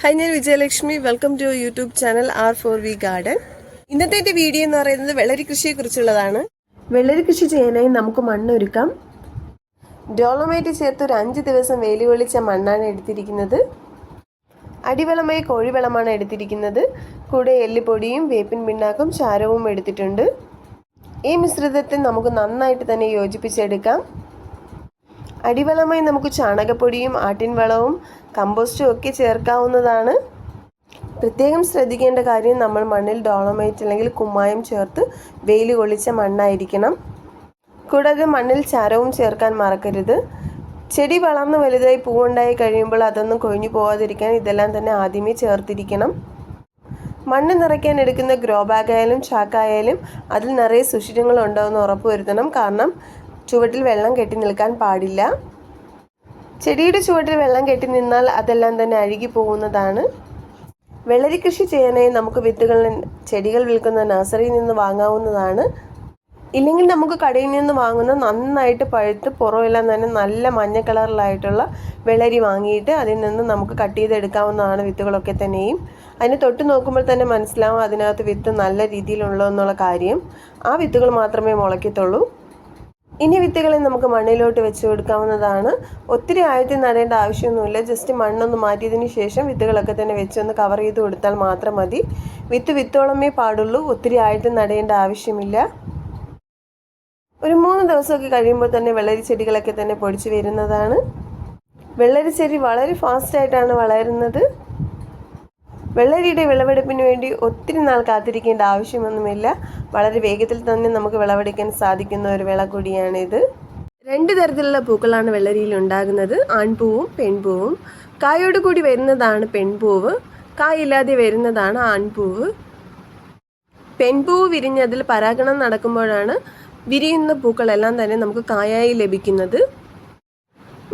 Hi, ഞാൻ Vijayalakshmi. Welcome to YouTube channel R4V garden. ഇന്നത്തെ video എന്ന് പറയുന്നത് വെള്ളരി കൃഷിയെക്കുറിച്ചുള്ളതാണ്. വെള്ളരി കൃഷി ചെയ്യാനായി നമുക്ക് മണ്ണൊരുക്കാം. ഡോളമൈറ്റ് ചേർത്ത് ഒരു 5 ദിവസം വെയിൽ കൊള്ളിച്ച മണ്ണാണ് എടുത്തിരിക്കുന്നത്. അടിവളമായി കോഴിവളമാണ് എടുത്തിരിക്കുന്നത്. കൂടെ എല്ലുപൊടിയും വേപ്പിൻ പിണ്ണാക്കും ചാരവും എടുത്തിട്ടുണ്ട്. ഈ മിശ്രിതത്തെ നമുക്ക് നന്നായിട്ട് തന്നെ യോജിപ്പിച്ചെടുക്കാം. അടിവളമായി നമുക്ക് ചാണകപ്പൊടിയും ആട്ടിൻ വളവും കമ്പോസ്റ്റും ഒക്കെ ചേർക്കാവുന്നതാണ്. പ്രത്യേകം ശ്രദ്ധിക്കേണ്ട കാര്യം, നമ്മൾ മണ്ണിൽ ഡോളമൈറ്റ് അല്ലെങ്കിൽ കുമ്മായം ചേർത്ത് വെയിൽ കൊള്ളിച്ച മണ്ണായിരിക്കണം. കൂടാതെ മണ്ണിൽ ചാരവും ചേർക്കാൻ മറക്കരുത്. ചെടി വളർന്ന് വലുതായി പൂവുണ്ടായി കഴിയുമ്പോൾ അതൊന്നും കൊഴിഞ്ഞു പോകാതിരിക്കാൻ ഇതെല്ലാം തന്നെ ആദ്യമേ ചേർത്തിരിക്കണം. മണ്ണ് നിറയ്ക്കാൻ എടുക്കുന്ന ഗ്രോ ബാഗ് ആയാലും ചാക്കായാലും അതിൽ നിറയെ സുഷിരങ്ങളുണ്ടോ എന്ന് ഉറപ്പുവരുത്തണം. കാരണം ചുവട്ടിൽ വെള്ളം കെട്ടി നിൽക്കാൻ പാടില്ല. ചെടിയുടെ ചുവട്ടിൽ വെള്ളം കെട്ടി നിന്നാൽ അതെല്ലാം തന്നെ അഴുകി പോകുന്നതാണ്. വെള്ളരി കൃഷി ചെയ്യാനായി നമുക്ക് ചെടികൾ വിൽക്കുന്ന നഴ്സറിയിൽ നിന്ന് വാങ്ങാവുന്നതാണ്. ഇല്ലെങ്കിൽ നമുക്ക് കടയിൽ നിന്ന് വാങ്ങുന്ന നന്നായിട്ട് പഴുത്ത് പുറമെല്ലാം തന്നെ നല്ല മഞ്ഞ കളറിലായിട്ടുള്ള വെള്ളരി വാങ്ങിയിട്ട് അതിൽ നിന്ന് നമുക്ക് കട്ട് ചെയ്തെടുക്കാവുന്നതാണ് വിത്തുകളൊക്കെ തന്നെയും. അതിന് തൊട്ട് നോക്കുമ്പോൾ തന്നെ മനസ്സിലാവും അതിനകത്ത് വിത്ത് നല്ല രീതിയിലുള്ളൂ എന്നുള്ള കാര്യം. ആ വിത്തുകൾ മാത്രമേ മുളയ്ക്കത്തുള്ളൂ. ഇനി വിത്തുകളെ നമുക്ക് മണ്ണിലോട്ട് വെച്ച് കൊടുക്കാവുന്നതാണ്. ഒത്തിരി ആഴത്തിൽ നടേണ്ട ആവശ്യമൊന്നുമില്ല. ജസ്റ്റ് മണ്ണൊന്ന് മാറ്റിയതിന് ശേഷം വിത്തുകളൊക്കെ തന്നെ വെച്ചൊന്ന് കവർ ചെയ്ത് കൊടുത്താൽ മാത്രം മതി. വിത്തോളമേ പാടുള്ളൂ. ഒത്തിരി ആഴത്തിൽ നടേണ്ട ആവശ്യമില്ല. ഒരു 3 ദിവസമൊക്കെ കഴിയുമ്പോൾ തന്നെ വെള്ളരി ചെടികളൊക്കെ തന്നെ പൊടിച്ച് വരുന്നതാണ്. വെള്ളരി ചെടി വളരെ ഫാസ്റ്റായിട്ടാണ് വളരുന്നത്. വെള്ളരിയുടെ വിളവെടുപ്പിന് വേണ്ടി ഒത്തിരി നാൾ കാത്തിരിക്കേണ്ട ആവശ്യമൊന്നുമില്ല. വളരെ വേഗത്തിൽ തന്നെ നമുക്ക് വിളവെടുക്കാൻ സാധിക്കുന്ന ഒരു വിള കൂടിയാണിത്. 2 തരത്തിലുള്ള പൂക്കളാണ് വെള്ളരിയിൽ ഉണ്ടാകുന്നത്, ആൺപൂവും പെൺപൂവും. കായോട് കൂടി വരുന്നതാണ് പെൺപൂവ്, കായില്ലാതെ വരുന്നതാണ് ആൺപൂവ്. പെൺപൂവ് വിരിഞ്ഞ് അതിൽ പരാഗണം നടക്കുമ്പോഴാണ് വിരിയുന്ന പൂക്കളെല്ലാം തന്നെ നമുക്ക് കായായി ലഭിക്കുന്നത്.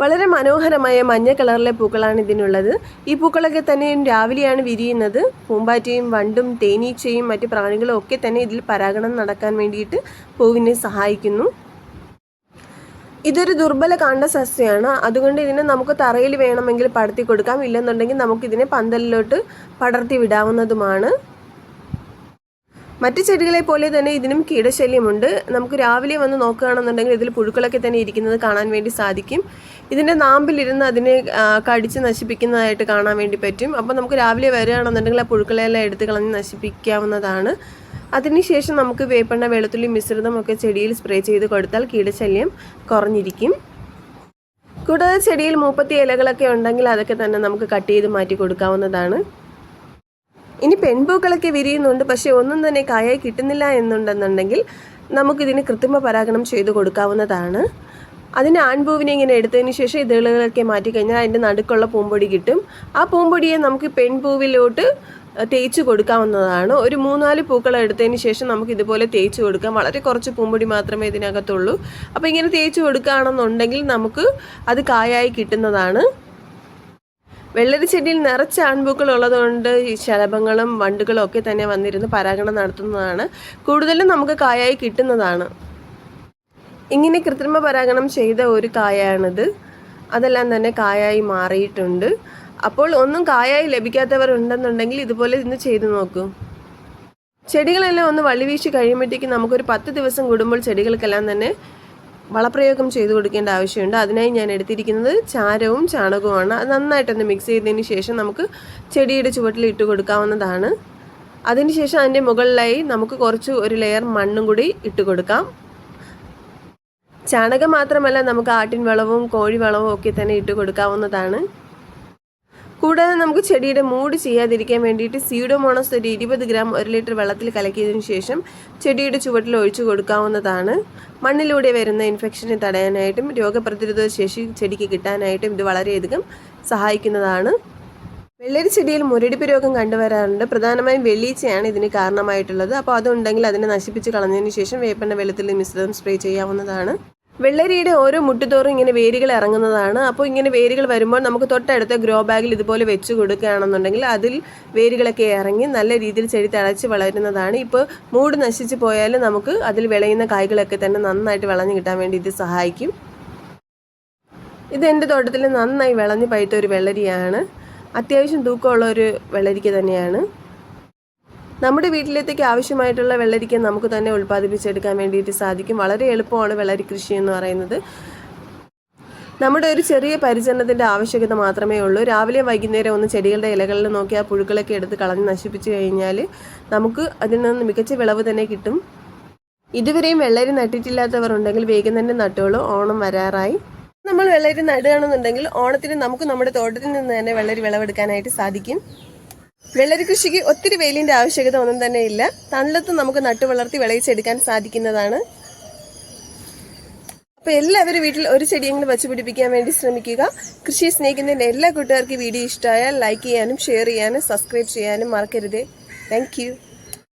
വളരെ മനോഹരമായ മഞ്ഞ കളറിലെ പൂക്കളാണ് ഇതിനുള്ളത്. ഈ പൂക്കളൊക്കെ തന്നെ രാവിലെയാണ് വിരിയുന്നത്. പൂമ്പാറ്റയും വണ്ടും തേനീച്ചയും മറ്റ് പ്രാണികളും ഒക്കെ തന്നെ ഇതിൽ പരാഗണം നടക്കാൻ വേണ്ടിയിട്ട് പൂവിനെ സഹായിക്കുന്നു. ഇതൊരു ദുർബല കാണ്ഡ സസ്യമാണ്. അതുകൊണ്ട് ഇതിനെ നമുക്ക് തറയിൽ വേണമെങ്കിൽ പടർത്തി കൊടുക്കാം. ഇല്ലെന്നുണ്ടെങ്കിൽ നമുക്കിതിനെ പന്തലിലോട്ട് പടർത്തി വിടാവുന്നതുമാണ്. മറ്റ് ചെടികളെ പോലെ തന്നെ ഇതിനും കീടശല്യമുണ്ട്. നമുക്ക് രാവിലെ വന്ന് നോക്കുകയാണെന്നുണ്ടെങ്കിൽ ഇതിൽ പുഴുക്കളൊക്കെ തന്നെ ഇരിക്കുന്നത് കാണാൻ വേണ്ടി സാധിക്കും. ഇതിൻ്റെ നാമ്പിലിരുന്ന് അതിനെ കടിച്ച് നശിപ്പിക്കുന്നതായിട്ട് കാണാൻ വേണ്ടി പറ്റും. അപ്പോൾ നമുക്ക് രാവിലെ വരികയാണെന്നുണ്ടെങ്കിൽ ആ പുഴുക്കളെല്ലാം എടുത്ത് കളഞ്ഞ് നശിപ്പിക്കാവുന്നതാണ്. അതിനുശേഷം നമുക്ക് വേപ്പെണ്ണ വെളുത്തുള്ളി മിശ്രിതമൊക്കെ ചെടിയിൽ സ്പ്രേ ചെയ്ത് കൊടുത്താൽ കീടശല്യം കുറഞ്ഞിരിക്കും. കൂടാതെ ചെടിയിൽ മൂപ്പത്തി ഇലകളൊക്കെ ഉണ്ടെങ്കിൽ അതൊക്കെ തന്നെ നമുക്ക് കട്ട് ചെയ്ത് മാറ്റി കൊടുക്കാവുന്നതാണ്. ഇനി പെൺപൂക്കളൊക്കെ വിരിയുന്നുണ്ട്, പക്ഷേ ഒന്നും തന്നെ കായായി കിട്ടുന്നില്ല എന്നുണ്ടെന്നുണ്ടെങ്കിൽ നമുക്കിതിന് കൃത്രിമ പരാഗണം ചെയ്ത് കൊടുക്കാവുന്നതാണ്. അതിന് ആൺപൂവിനെ ഇങ്ങനെ എടുത്തതിന് ശേഷം ഇതളുകളൊക്കെ മാറ്റിക്കഴിഞ്ഞാൽ അതിൻ്റെ നടുക്കുള്ള പൂമ്പൊടി കിട്ടും. ആ പൂമ്പൊടിയെ നമുക്ക് പെൺപൂവിലോട്ട് തേച്ച് കൊടുക്കാവുന്നതാണ്. ഒരു 3-4 പൂക്കൾ എടുത്തതിന് ശേഷം നമുക്ക് ഇതുപോലെ തേച്ച് കൊടുക്കാം. വളരെ കുറച്ച് പൂമ്പൊടി മാത്രമേ ഇതിനകത്തുള്ളൂ. അപ്പോൾ ഇങ്ങനെ തേച്ച് കൊടുക്കുകയാണെന്നുണ്ടെങ്കിൽ നമുക്ക് അത് കായായി കിട്ടുന്നതാണ്. വെള്ളരി ചെടിയിൽ നിറച്ച് ആൺപൂക്കൾ ഉള്ളതുകൊണ്ട് ഈ ശലഭങ്ങളും വണ്ടുകളും ഒക്കെ തന്നെ വന്നിരുന്ന് പരാഗണം നടത്തുന്നതാണ്. കൂടുതലും നമുക്ക് കായായി കിട്ടുന്നതാണ്. ഇങ്ങനെ കൃത്രിമ പരാഗണം ചെയ്ത ഒരു കായാണിത്. അതെല്ലാം തന്നെ കായായി മാറിയിട്ടുണ്ട്. അപ്പോൾ ഒന്നും കായായി ലഭിക്കാത്തവർ ഉണ്ടെന്നുണ്ടെങ്കിൽ ഇതുപോലെ ഇന്ന് ചെയ്തു നോക്കൂ. ചെടികളെല്ലാം ഒന്ന് വള്ളി വീശി കഴിയുമ്പോഴത്തേക്കും നമുക്കൊരു 10 ദിവസം കൂടുമ്പോൾ ചെടികൾക്കെല്ലാം തന്നെ വളപ്രയോഗം ചെയ്തു കൊടുക്കേണ്ട ആവശ്യമുണ്ട്. അതിനായി ഞാൻ എടുത്തിരിക്കുന്നത് ചാരവും ചാണകവുമാണ്. അത് നന്നായിട്ടൊന്ന് മിക്സ് ചെയ്തതിന് ശേഷം നമുക്ക് ചെടിയുടെ ചുവട്ടിൽ ഇട്ട് കൊടുക്കാവുന്നതാണ്. അതിനുശേഷം അതിൻ്റെ മുകളിലായി നമുക്ക് ഒരു ലെയർ മണ്ണും കൂടി ഇട്ട് കൊടുക്കാം. ചാണകം മാത്രമല്ല, നമുക്ക് ആട്ടിൻ വളവും കോഴി വളവും ഒക്കെ തന്നെ ഇട്ട് കൊടുക്കാവുന്നതാണ്. കൂടാതെ നമുക്ക് ചെടിയുടെ മൂട് ചെയ്യാതിരിക്കാൻ വേണ്ടിയിട്ട് സ്യൂഡോമോണസ് ഒരു 20 ഗ്രാം 1 ലിറ്റർ വെള്ളത്തിൽ കലക്കിയതിനു ശേഷം ചെടിയുടെ ചുവട്ടിൽ ഒഴിച്ചു കൊടുക്കാവുന്നതാണ്. മണ്ണിലൂടെ വരുന്ന ഇൻഫെക്ഷനെ തടയാനായിട്ടും രോഗപ്രതിരോധ ശേഷി ചെടിക്ക് കിട്ടാനായിട്ടും ഇത് വളരെയധികം സഹായിക്കുന്നതാണ്. വെള്ളരി ചെടിയിൽ മുരടിപ്പ് രോഗം കണ്ടുവരാറുണ്ട്. പ്രധാനമായും വെള്ളീച്ചയാണ് ഇതിന് കാരണമായിട്ടുള്ളത്. അപ്പോൾ അതുണ്ടെങ്കിൽ അതിനെ നശിപ്പിച്ച് കളഞ്ഞതിന് ശേഷം വേപ്പെണ്ണ വെളുത്തുള്ളി മിശ്രിതം സ്പ്രേ ചെയ്യാവുന്നതാണ്. വെള്ളരിയുടെ ഓരോ മുട്ടുതോറും ഇങ്ങനെ വേരുകൾ ഇറങ്ങുന്നതാണ്. അപ്പോൾ ഇങ്ങനെ വേരുകൾ വരുമ്പോൾ നമുക്ക് തൊട്ടടുത്ത ഗ്രോ ബാഗിൽ ഇതുപോലെ വെച്ച് കൊടുക്കുകയാണെന്നുണ്ടെങ്കിൽ അതിൽ വേരുകളൊക്കെ ഇറങ്ങി നല്ല രീതിയിൽ ചെടി തഴച്ച് വളരുന്നതാണ്. ഇപ്പോൾ മൂട് നശിച്ച് പോയാൽ നമുക്ക് അതിൽ വിളയുന്ന കായ്കളൊക്കെ തന്നെ നന്നായിട്ട് വിളഞ്ഞു കിട്ടാൻ വേണ്ടി ഇത് സഹായിക്കും. ഇത് എൻ്റെ തോട്ടത്തിൽ നന്നായി വിളഞ്ഞ് പഴുത്ത ഒരു വെള്ളരിയാണ്. അത്യാവശ്യം തൂക്കമുള്ള ഒരു വെള്ളരിക്ക തന്നെയാണ്. നമ്മുടെ വീട്ടിലത്തേക്ക് ആവശ്യമായിട്ടുള്ള വെള്ളരിക്ക നമുക്ക് തന്നെ ഉൽപ്പാദിപ്പിച്ചെടുക്കാൻ വേണ്ടിയിട്ട് സാധിക്കും. വളരെ എളുപ്പമാണ് വെള്ളരി കൃഷി എന്ന് പറയുന്നത്. നമ്മുടെ ഒരു ചെറിയ പരിചരണത്തിൻ്റെ ആവശ്യകത മാത്രമേ ഉള്ളൂ. രാവിലെ വൈകുന്നേരം ഒന്ന് ചെടികളുടെ ഇലകളിൽ നോക്കി ആ പുഴുക്കളൊക്കെ എടുത്ത് കളഞ്ഞ് നശിപ്പിച്ച് കഴിഞ്ഞാൽ നമുക്ക് അതിൽ നിന്ന് മികച്ച വിളവ് തന്നെ കിട്ടും. ഇതുവരെയും വെള്ളരി നട്ടിട്ടില്ലാത്തവർ ഉണ്ടെങ്കിൽ വേഗം തന്നെ നട്ടോളൂ. ഓണം വരാറായി. നമ്മൾ വെള്ളരി നടുകയാണെന്നുണ്ടെങ്കിൽ ഓണത്തിന് നമുക്ക് നമ്മുടെ തോട്ടത്തിൽ നിന്ന് തന്നെ വെള്ളരി വിളവെടുക്കാനായിട്ട് സാധിക്കും. വെള്ളരി കൃഷിക്ക് ഒത്തിരി വെയിലിൻ്റെ ആവശ്യകത ഒന്നും തന്നെ ഇല്ല. തണലത്ത് നമുക്ക് നട്ടു വളർത്തി വിളയിച്ചെടുക്കാൻ സാധിക്കുന്നതാണ്. അപ്പോൾ എല്ലാവരും വീട്ടിൽ ഒരു ചെടിയെങ്കിലും വച്ച് പിടിപ്പിക്കാൻ വേണ്ടി ശ്രമിക്കുക. കൃഷിയെ സ്നേഹിക്കുന്നതിൻ്റെ എല്ലാ കൂട്ടുകാർക്കും വീഡിയോ ഇഷ്ടമായാൽ ലൈക്ക് ചെയ്യാനും ഷെയർ ചെയ്യാനും സബ്സ്ക്രൈബ് ചെയ്യാനും മറക്കരുത്. താങ്ക്